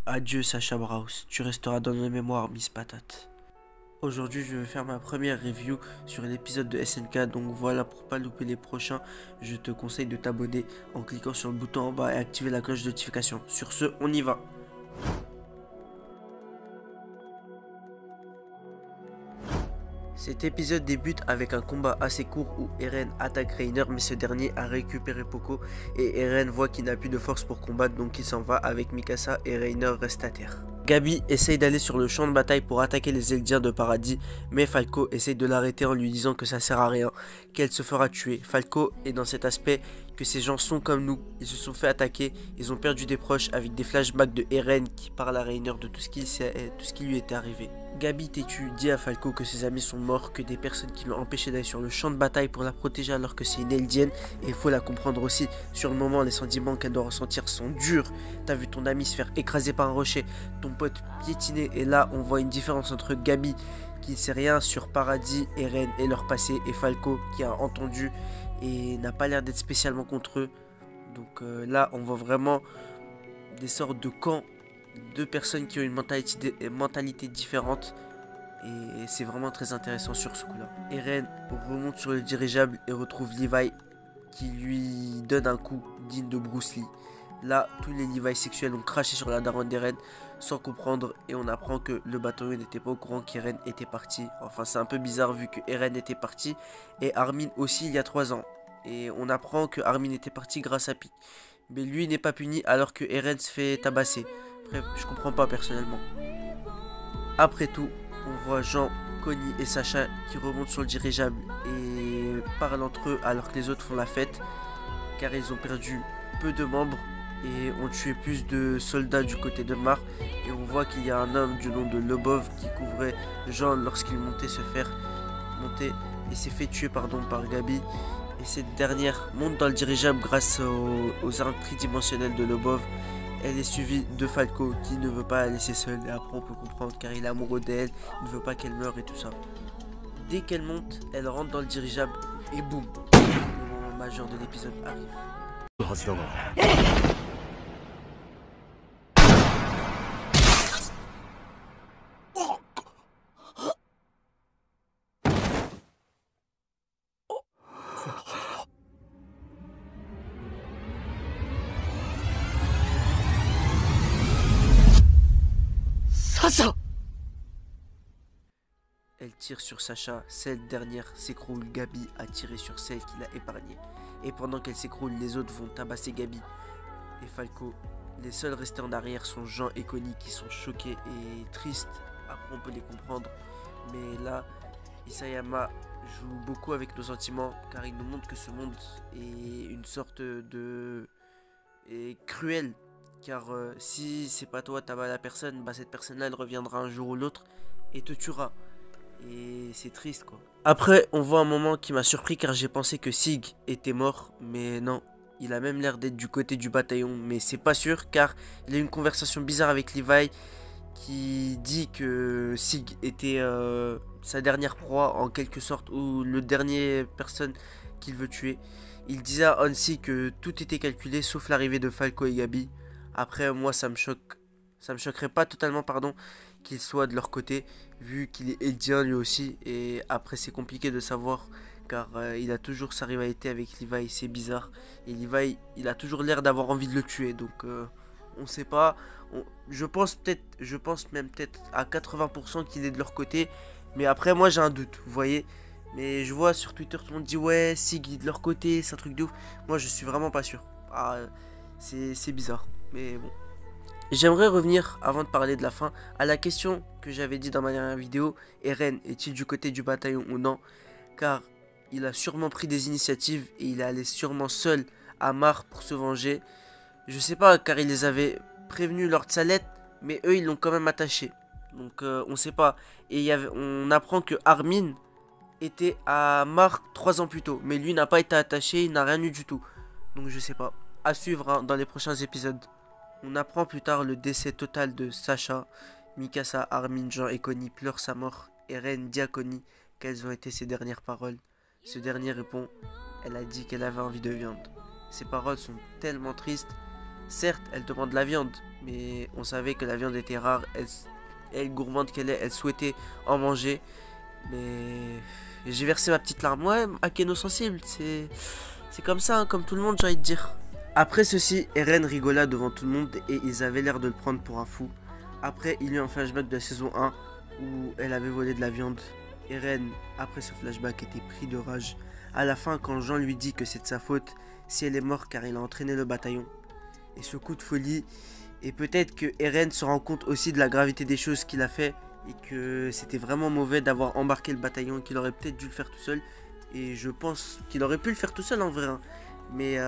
Adieu Sacha Brous, tu resteras dans nos mémoires, Miss Patate. Aujourd'hui, je vais faire ma première review sur l'épisode de SNK, donc voilà, pour pas louper les prochains, je te conseille de t'abonner en cliquant sur le bouton en bas et activer la cloche de notification. Sur ce, on y va. Cet épisode débute avec un combat assez court où Eren attaque Reiner, mais ce dernier a récupéré Poco et Eren voit qu'il n'a plus de force pour combattre, donc il s'en va avec Mikasa et Reiner reste à terre. Gabi essaye d'aller sur le champ de bataille pour attaquer les Eldiens de Paradis, mais Falco essaye de l'arrêter en lui disant que ça sert à rien, qu'elle se fera tuer. Falco est dans cet aspect que ces gens sont comme nous, ils se sont fait attaquer, ils ont perdu des proches avec des flashbacks de Eren qui parle à Reiner de tout ce qui lui était arrivé. Gabi têtu dit à Falco que ses amis sont morts, que des personnes qui l'ont empêché d'aller sur le champ de bataille pour la protéger alors que c'est une Eldienne, et il faut la comprendre aussi, sur le moment les sentiments qu'elle doit ressentir sont durs. T'as vu ton ami se faire écraser par un rocher, ton pote piétiné, et là on voit une différence entre Gabi qui ne sait rien sur Paradis, Eren et leur passé, et Falco qui a entendu et n'a pas l'air d'être spécialement contre eux. Donc là on voit vraiment des sortes de camps, deux personnes qui ont une mentalité différente, et c'est vraiment très intéressant sur ce coup là. Eren remonte sur le dirigeable et retrouve Levi qui lui donne un coup digne de Bruce Lee. Là, tous les Levi sexuels ont craché sur la daronne d'Eren sans comprendre, et on apprend que le bataillon n'était pas au courant qu'Eren était parti. Enfin, c'est un peu bizarre vu que Eren était parti et Armin aussi il y a 3 ans. Et on apprend que Armin était parti grâce à Pieck. Mais lui n'est pas puni alors que Eren se fait tabasser. Bref, je comprends pas personnellement. Après tout, on voit Jean, Connie et Sacha qui remontent sur le dirigeable et parlent entre eux alors que les autres font la fête, car ils ont perdu peu de membres et ont tué plus de soldats du côté de Mar. Et on voit qu'il y a un homme du nom de Lobov qui couvrait Jean lorsqu'il montait se faire monter et s'est fait tuer par Gabi. Et cette dernière monte dans le dirigeable grâce aux armes tridimensionnelles de Lobov. Elle est suivie de Falco qui ne veut pas la laisser seule, et après on peut comprendre car il est amoureux d'elle, il ne veut pas qu'elle meure et tout ça. Dès qu'elle monte, elle rentre dans le dirigeable et boum, le moment majeur de l'épisode arrive. Elle tire sur Sacha, cette dernière s'écroule, Gabi a tiré sur celle qui l'a épargnée. Et pendant qu'elle s'écroule, les autres vont tabasser Gabi et Falco. Les seuls restés en arrière sont Jean et Connie qui sont choqués et tristes. Après on peut les comprendre. Mais là, Isayama joue beaucoup avec nos sentiments car il nous montre que ce monde est une sorte de... est cruel. Car si c'est pas toi, t'as mal à la personne, bah cette personne-là elle reviendra un jour ou l'autre et te tuera. Et c'est triste quoi. Après on voit un moment qui m'a surpris car j'ai pensé que Sig était mort. Mais non, il a même l'air d'être du côté du bataillon. Mais c'est pas sûr car il a eu une conversation bizarre avec Levi qui dit que Sig était sa dernière proie en quelque sorte, ou le dernier personne qu'il veut tuer. Il disait à Hansi que tout était calculé sauf l'arrivée de Falco et Gabi. Après moi ça me choque. Ça me choquerait pas totalement qu'il soit de leur côté vu qu'il est Eldien lui aussi. Et après c'est compliqué de savoir car il a toujours sa rivalité avec Levi, c'est bizarre. Et Levi il a toujours l'air d'avoir envie de le tuer, donc on sait pas. Je pense même peut-être à 80% qu'il est de leur côté. Mais après moi j'ai un doute, vous voyez. Mais je vois sur Twitter tout le monde dit ouais Sig est de leur côté, c'est un truc de ouf. Moi je suis vraiment pas sûr. C'est bizarre, mais bon. J'aimerais revenir, avant de parler de la fin, à la question que j'avais dit dans ma dernière vidéo. Eren est-il du côté du bataillon ou non? Car il a sûrement pris des initiatives et il est allé sûrement seul à Mar pour se venger. Je sais pas, car il les avait prévenus lors de sa lettre, mais eux ils l'ont quand même attaché. Donc on sait pas. Et on apprend que Armin était à Mar 3 ans plus tôt, mais lui n'a pas été attaché, il n'a rien eu du tout. Donc je sais pas. À suivre hein, dans les prochains épisodes. On apprend plus tard le décès total de Sacha. Mikasa, Armin, Jean et Connie pleurent sa mort. Eren dit à Connie quelles ont été ses dernières paroles. Ce dernier répond, elle a dit qu'elle avait envie de viande. Ces paroles sont tellement tristes. Certes, elle demande la viande, mais on savait que la viande était rare. Elle gourmande qu'elle est, elle souhaitait en manger. Mais j'ai versé ma petite larme. Ouais, Akeno sensible, c'est comme ça, hein, comme tout le monde, j'ai envie de dire. Après ceci, Eren rigola devant tout le monde et ils avaient l'air de le prendre pour un fou. Après, il y eut un flashback de la saison 1 où elle avait volé de la viande. Eren, après ce flashback, était pris de rage. À la fin, quand Jean lui dit que c'est de sa faute si elle est morte car il a entraîné le bataillon. Et ce coup de folie, et peut-être que Eren se rend compte aussi de la gravité des choses qu'il a fait et que c'était vraiment mauvais d'avoir embarqué le bataillon, qu'il aurait peut-être dû le faire tout seul. Et je pense qu'il aurait pu le faire tout seul en vrai. Hein. Mais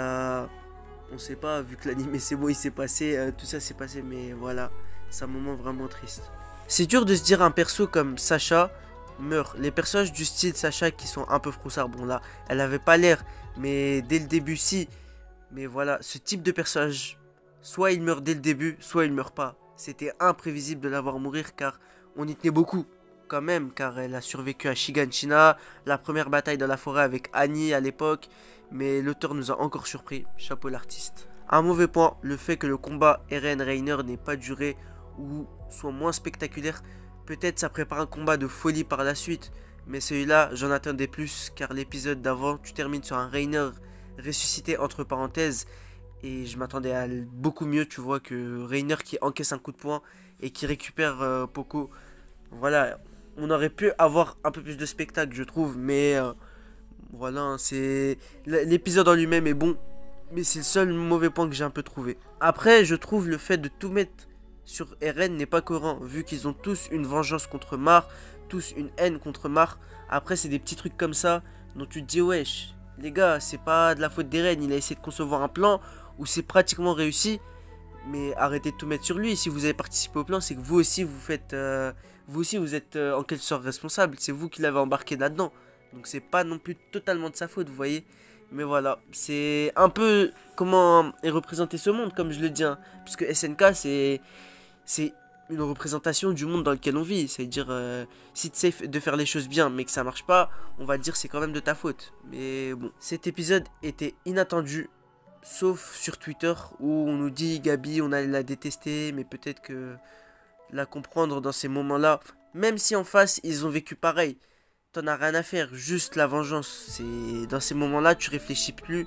on sait pas, vu que l'anime c'est bon, il s'est passé, tout ça s'est passé, mais voilà, c'est un moment vraiment triste. C'est dur de se dire un perso comme Sacha meurt. Les personnages du style Sacha qui sont un peu froussards, bon là, elle avait pas l'air, mais dès le début si. Mais voilà, ce type de personnage, soit il meurt dès le début, soit il meurt pas. C'était imprévisible de la voir mourir car on y tenait beaucoup quand même, car elle a survécu à Shiganshina, la première bataille dans la forêt avec Annie à l'époque, mais l'auteur nous a encore surpris, chapeau l'artiste. Un mauvais point, le fait que le combat Eren-Reiner n'ait pas duré ou soit moins spectaculaire. Peut-être ça prépare un combat de folie par la suite, mais celui-là j'en attendais plus car l'épisode d'avant tu termines sur un Reiner ressuscité entre parenthèses et je m'attendais à beaucoup mieux, tu vois, que Reiner qui encaisse un coup de poing et qui récupère Poco. Voilà, on aurait pu avoir un peu plus de spectacle je trouve, mais voilà, c'est l'épisode en lui-même est bon, mais c'est le seul mauvais point que j'ai un peu trouvé. Après, je trouve le fait de tout mettre sur Eren n'est pas cohérent, vu qu'ils ont tous une vengeance contre Mar, tous une haine contre Mar. Après, c'est des petits trucs comme ça dont tu te dis, wesh, les gars, c'est pas de la faute d'Eren, il a essayé de concevoir un plan où c'est pratiquement réussi, mais arrêtez de tout mettre sur lui. Si vous avez participé au plan, c'est que vous aussi vous êtes en quelque sorte responsable, c'est vous qui l'avez embarqué là-dedans. Donc c'est pas non plus totalement de sa faute, vous voyez. Mais voilà, c'est un peu comment est représenté ce monde, comme je le dis. Hein. Puisque SNK, c'est une représentation du monde dans lequel on vit. C'est-à-dire, si tu sais de faire les choses bien, mais que ça marche pas, on va dire c'est quand même de ta faute. Mais bon, cet épisode était inattendu, sauf sur Twitter, où on nous dit Gabi, on allait la détester, mais peut-être que la comprendre dans ces moments-là, même si en face, ils ont vécu pareil. T'en as rien à faire, juste la vengeance. C'est dans ces moments-là, tu réfléchis plus.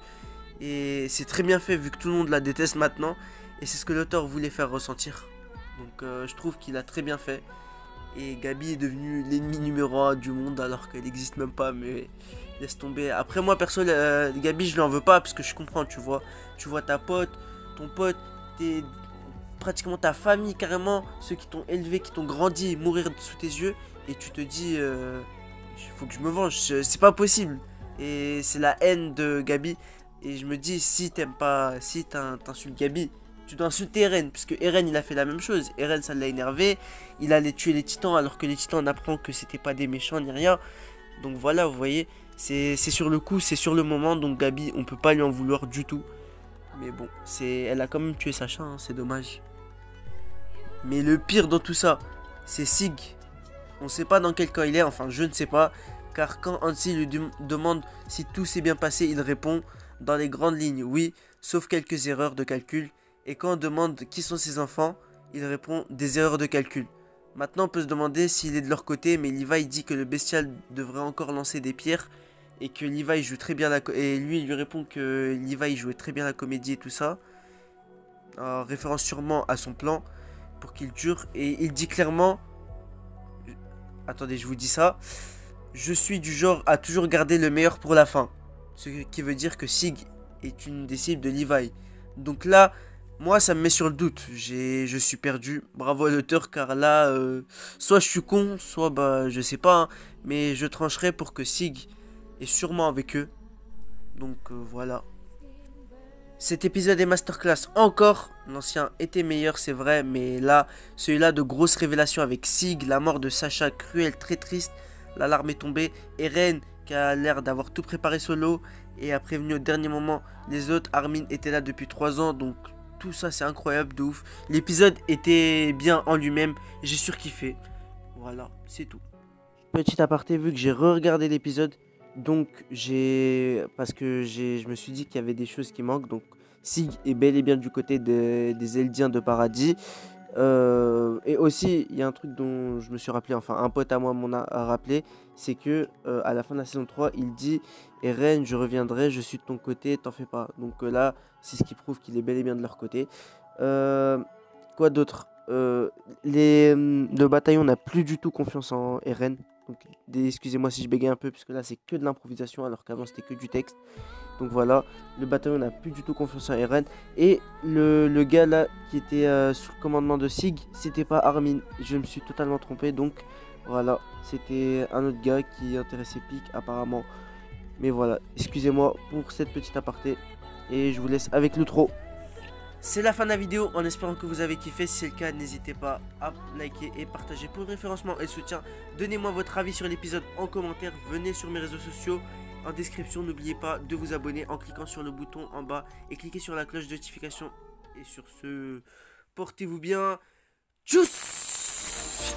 Et c'est très bien fait vu que tout le monde la déteste maintenant. Et c'est ce que l'auteur voulait faire ressentir. Donc je trouve qu'il a très bien fait. Et Gabi est devenue l'ennemi numéro 1 du monde alors qu'elle n'existe même pas. Mais laisse tomber. Après moi perso, Gabi je lui en veux pas parce que je comprends, tu vois. Tu vois ta pote, ton pote, pratiquement ta famille carrément. Ceux qui t'ont élevé, qui t'ont grandi, mourir sous tes yeux. Et tu te dis... il faut que je me venge, c'est pas possible. Et c'est la haine de Gabi. Et je me dis, si t'aimes pas, si t'insultes Gabi, tu dois insulter Eren. Puisque Eren, il a fait la même chose. Eren, ça l'a énervé. Il allait tuer les titans alors que les titans, on apprend que c'était pas des méchants ni rien. Donc voilà, vous voyez, c'est sur le coup, c'est sur le moment. Donc Gabi, on peut pas lui en vouloir du tout. Mais bon, elle a quand même tué Sacha, hein, c'est dommage. Mais le pire dans tout ça, c'est Sig. On ne sait pas dans quel camp il est, enfin je ne sais pas, car quand Hansi lui demande si tout s'est bien passé, il répond dans les grandes lignes oui, sauf quelques erreurs de calcul. Et quand on demande qui sont ses enfants, il répond des erreurs de calcul. Maintenant on peut se demander s'il est de leur côté, mais Levi dit que le bestial devrait encore lancer des pierres et que Levi joue très bien et lui il lui répond que Levi jouait très bien la comédie et tout ça, en référence sûrement à son plan pour qu'il dure, et il dit clairement... Attendez, je vous dis ça. Je suis du genre à toujours garder le meilleur pour la fin. Ce qui veut dire que Sig est une des cibles de Levi. Donc là, moi, ça me met sur le doute. Je suis perdu. Bravo à l'auteur, car là, soit je suis con, soit, bah, je sais pas. Hein, mais je trancherai pour que Sig est sûrement avec eux. Donc voilà. Cet épisode est masterclass encore. L'ancien était meilleur, c'est vrai, mais là, celui-là de grosses révélations avec Sig, la mort de Sacha, cruelle, très triste. L'alarme est tombée. Eren, qui a l'air d'avoir tout préparé solo et a prévenu au dernier moment les autres. Armin était là depuis 3 ans, donc tout ça c'est incroyable, de ouf. L'épisode était bien en lui-même, j'ai surkiffé. Voilà, c'est tout. Petit aparté, vu que j'ai re-regardé l'épisode, donc parce que je me suis dit qu'il y avait des choses qui manquent, donc Sig est bel et bien du côté des Eldiens de Paradis. Et aussi, il y a un truc dont je me suis rappelé, enfin un pote à moi m'en a rappelé, c'est que à la fin de la saison 3, il dit Eren, je reviendrai, je suis de ton côté, t'en fais pas. Donc là, c'est ce qui prouve qu'il est bel et bien de leur côté. Euh, Quoi d'autre? Le bataillon n'a plus du tout confiance en Eren. Donc, excusez-moi si je bégaye un peu, puisque là c'est que de l'improvisation, alors qu'avant c'était que du texte. Donc voilà, le bataillon n'a plus du tout confiance en Eren. Et le gars là qui était sous le commandement de Sig, c'était pas Armin. Je me suis totalement trompé. Donc voilà, c'était un autre gars qui intéressait Pic apparemment. Mais voilà, excusez-moi pour cette petite aparté. Et je vous laisse avec l'outro. C'est la fin de la vidéo, en espérant que vous avez kiffé. Si c'est le cas, n'hésitez pas à liker et partager pour le référencement et le soutien. Donnez-moi votre avis sur l'épisode en commentaire. Venez sur mes réseaux sociaux. En description, n'oubliez pas de vous abonner en cliquant sur le bouton en bas et cliquez sur la cloche de notification. Et sur ce, portez-vous bien. Tchuss!